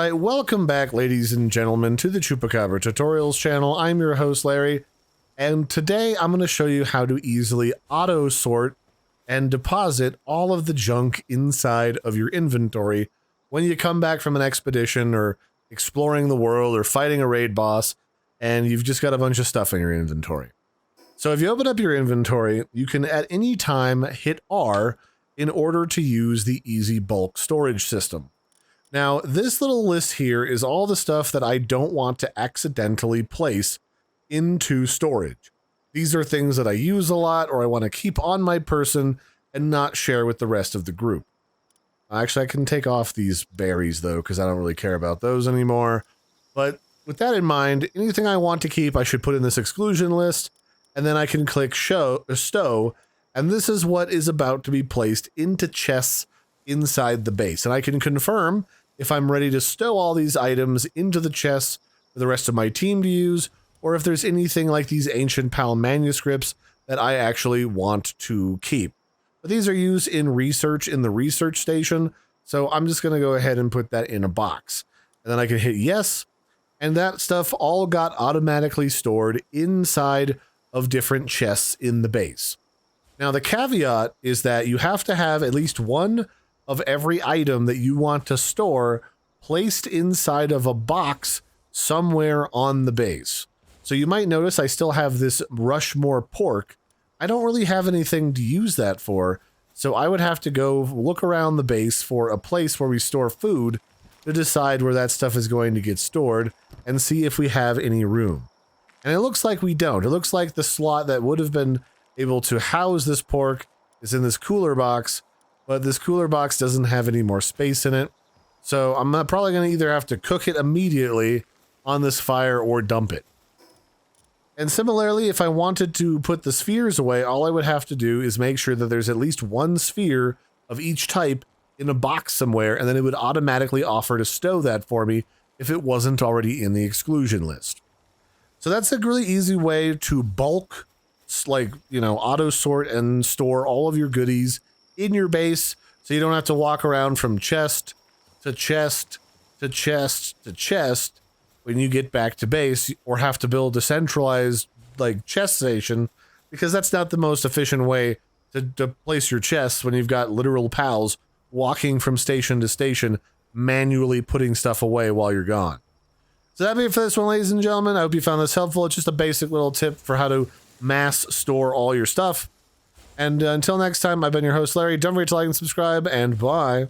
Alright, welcome back, ladies and gentlemen, to the Chupacabra Tutorials channel. I'm your host, Larry, and today I'm going to show you how to easily auto-sort and deposit all of the junk inside of your inventory when you come back from an expedition or exploring the world or fighting a raid boss, and you've just got a bunch of stuff in your inventory. So if you open up your inventory, you can at any time hit R in order to use the easy bulk storage system. Now, this little list here is all the stuff that I don't want to accidentally place into storage. These are things that I use a lot or I want to keep on my person and not share with the rest of the group. Actually, I can take off these berries though, because I don't really care about those anymore. But with that in mind, anything I want to keep, I should put in this exclusion list, and then I can click Stow, and this is what is about to be placed into chests inside the base. And I can confirm if I'm ready to stow all these items into the chests for the rest of my team to use, or if there's anything like these ancient PAL manuscripts that I actually want to keep. But these are used in research in the research station, so I'm just going to go ahead and put that in a box. And then I can hit yes, and that stuff all got automatically stored inside of different chests in the base. Now the caveat is that you have to have at least one of every item that you want to store placed inside of a box somewhere on the base. So you might notice I still have this Rushmore pork. I don't really have anything to use that for, so I would have to go look around the base for a place where we store food to decide where that stuff is going to get stored and see if we have any room. And it looks like we don't. It looks like the slot that would have been able to house this pork is in this cooler box, but this cooler box doesn't have any more space in it. So I'm probably going to either have to cook it immediately on this fire or dump it. And similarly, if I wanted to put the spheres away, all I would have to do is make sure that there's at least one sphere of each type in a box somewhere, and then it would automatically offer to stow that for me if it wasn't already in the exclusion list. So that's a really easy way to bulk, like, auto sort and store all of your goodies in your base, so you don't have to walk around from chest to chest to chest to chest when you get back to base, or have to build a centralized chest station, because that's not the most efficient way to place your chests when you've got literal pals walking from station to station manually putting stuff away while you're gone. So that'd be it for this one, ladies and gentlemen. I hope you found this helpful. It's just a basic little tip for how to mass store all your stuff. And until next time, I've been your host, Larry. Don't forget to like and subscribe, and bye.